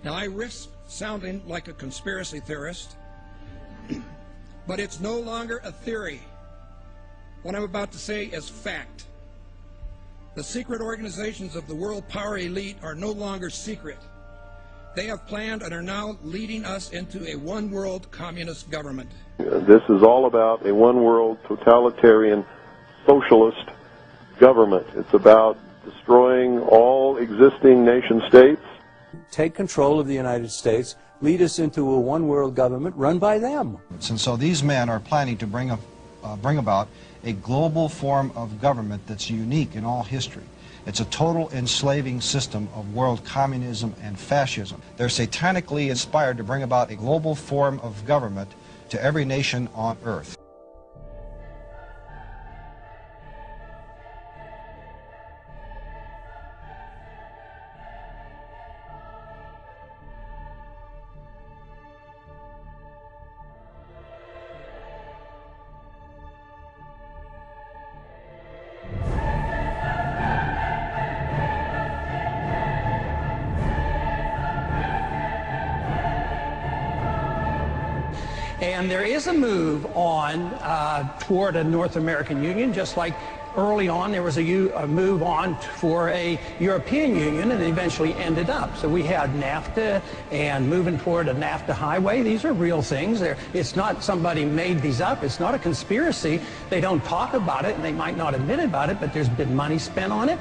Now, I risk sounding like a conspiracy theorist, but it's no longer a theory. What I'm about to say is fact. The secret organizations of the world power elite are no longer secret. They have planned and are now leading us into a one-world communist government. This is all about a one-world totalitarian socialist government. It's about destroying all existing nation-states. Take control of the United States, lead us into a one-world government run by them. And so these men are planning to bring about a global form of government that's unique in all history. It's a total enslaving system of world communism and fascism. They're satanically inspired to bring about a global form of government to every nation on earth. And there is a move on toward a North American Union, just like early on there was a move on for a European Union, and it eventually ended up. So we had NAFTA and moving toward a NAFTA highway. These are real things. It's not somebody made these up. It's not a conspiracy. They don't talk about it, and they might not admit about it, but there's been money spent on it.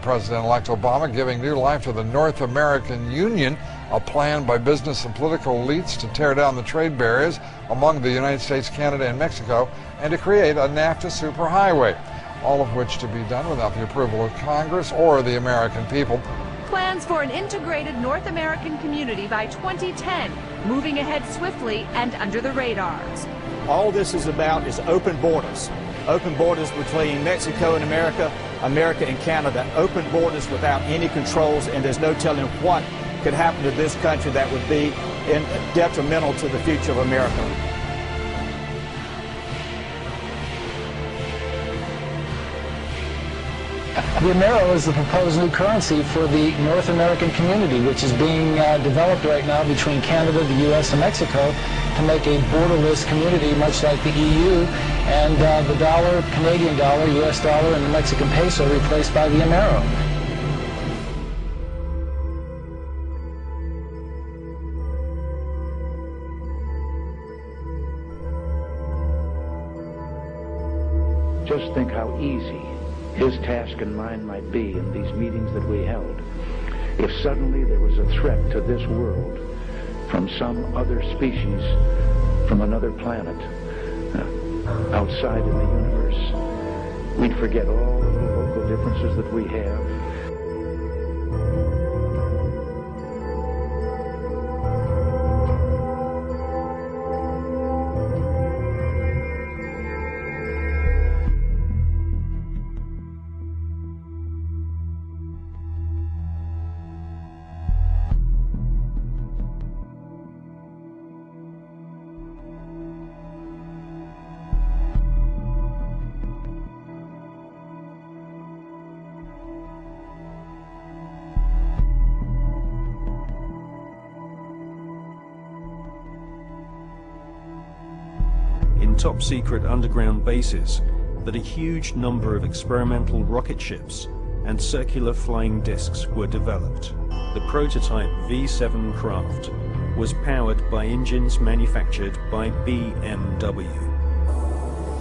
President-elect Obama giving new life to the North American Union, a plan by business and political elites to tear down the trade barriers among the United States, Canada, and Mexico, and to create a NAFTA superhighway, all of which to be done without the approval of Congress or the American people. Plans for an integrated North American community by 2010, moving ahead swiftly and under the radars. All this is about is open borders. Open borders between Mexico and America, America and Canada. Open borders without any controls, and there's no telling what could happen to this country that would be detrimental to the future of America. The Amero is the proposed new currency for the North American community, which is being developed right now between Canada, the U.S., and Mexico to make a borderless community, much like the EU, and the dollar, Canadian dollar, U.S. dollar, and the Mexican peso replaced by the Amero. Just think how easy his task and mine might be in these meetings that we held if suddenly there was a threat to this world from some other species, from another planet, outside in the universe. We'd forget all of the local differences that we have. Top-secret underground bases that a huge number of experimental rocket ships and circular flying discs were developed. The prototype V7 craft was powered by engines manufactured by BMW.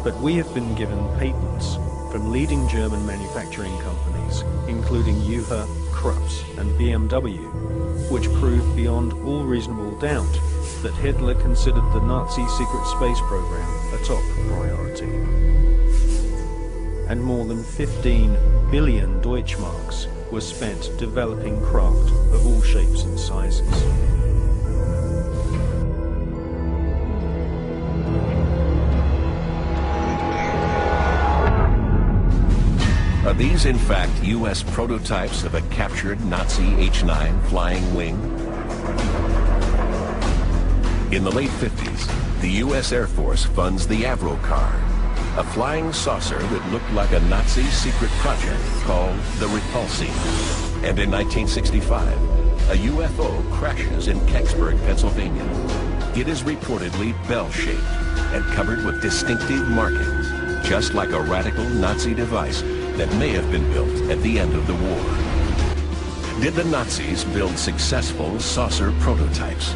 But we have been given patents from leading German manufacturing companies, including UHA, Krups, and BMW, which proved beyond all reasonable doubt that Hitler considered the Nazi secret space program a top priority. And more than 15 billion Deutschmarks were spent developing craft of all shapes and sizes. Are these in fact U.S. prototypes of a captured Nazi H-9 flying wing? In the late 50s, the U.S. Air Force funds the Avro car, a flying saucer that looked like a Nazi secret project called the Repulsi. And in 1965, a UFO crashes in Kecksburg, Pennsylvania. It is reportedly bell-shaped and covered with distinctive markings, just like a radical Nazi device that may have been built at the end of the war. Did the Nazis build successful saucer prototypes?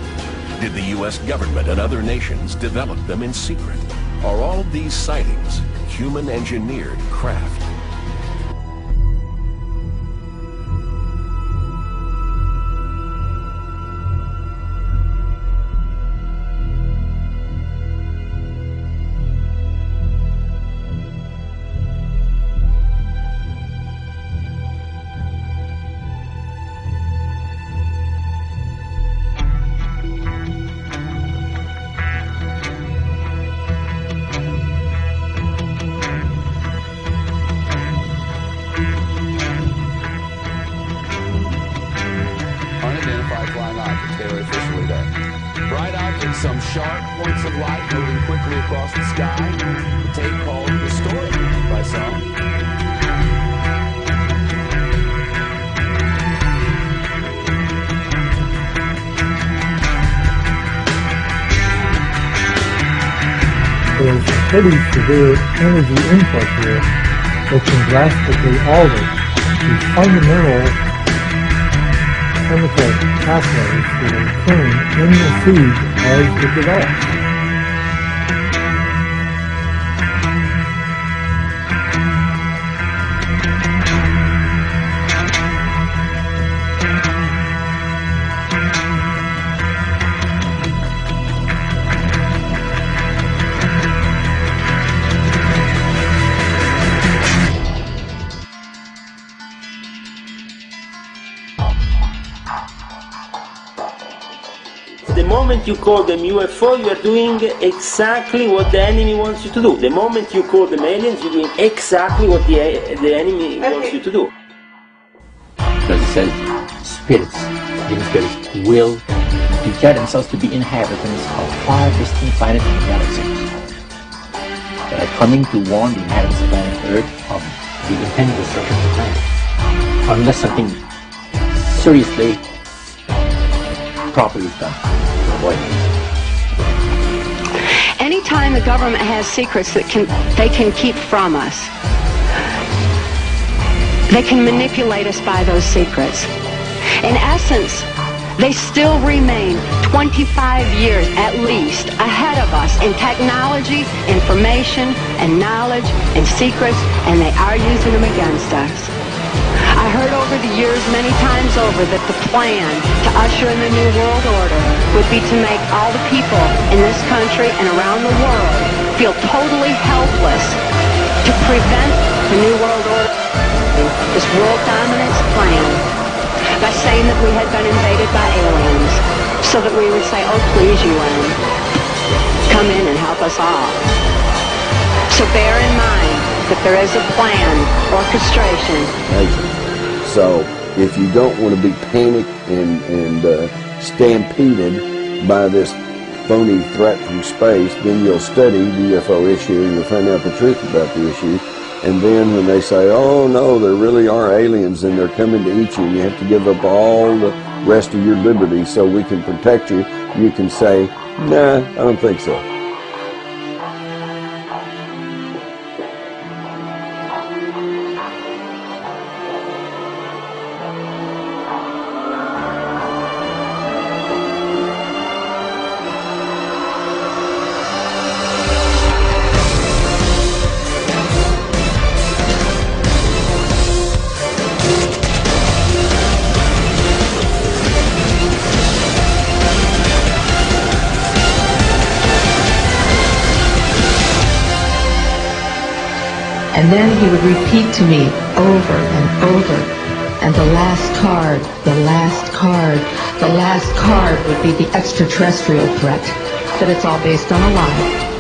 Did the U.S. government and other nations develop them in secret? Are all these sightings human-engineered craft? Some sharp points of light moving quickly across the sky. The tape called The Story by some. There's a pretty severe energy input here that can drastically alter the fundamental chemical pathways that are occurring in the seed as it develops. The moment you call them UFO, you are doing exactly what the enemy wants you to do. The moment you call them aliens, you're doing exactly what the enemy wants you to do. Because it says spirits, living spirits, will declare themselves to be inhabitants of 5 distinct planets in the galaxy that are coming to warn the inhabitants of planet Earth of the impending destruction of the planet, unless something seriously, properly done. Anytime the government has secrets that they can keep from us, they can manipulate us by those secrets. In essence, they still remain 25 years at least ahead of us in technology, information, and knowledge, and secrets, and they are using them against us. I heard over the years many times over that the plan to usher in the New World Order would be to make all the people in this country and around the world feel totally helpless to prevent the New World Order, this world dominance plan, by saying that we had been invaded by aliens, so that we would say, oh please UN, come in and help us all. So bear in mind that there is a plan, orchestration. So if you don't want to be panicked and stampeded by this phony threat from space, then you'll study the UFO issue and you'll find out the truth about the issue. And then when they say, oh no, there really are aliens and they're coming to eat you and you have to give up all the rest of your liberty so we can protect you, you can say, nah, I don't think so. And then he would repeat to me over and over, and the last card, the last card, the last card would be the extraterrestrial threat, that it's all based on a lie.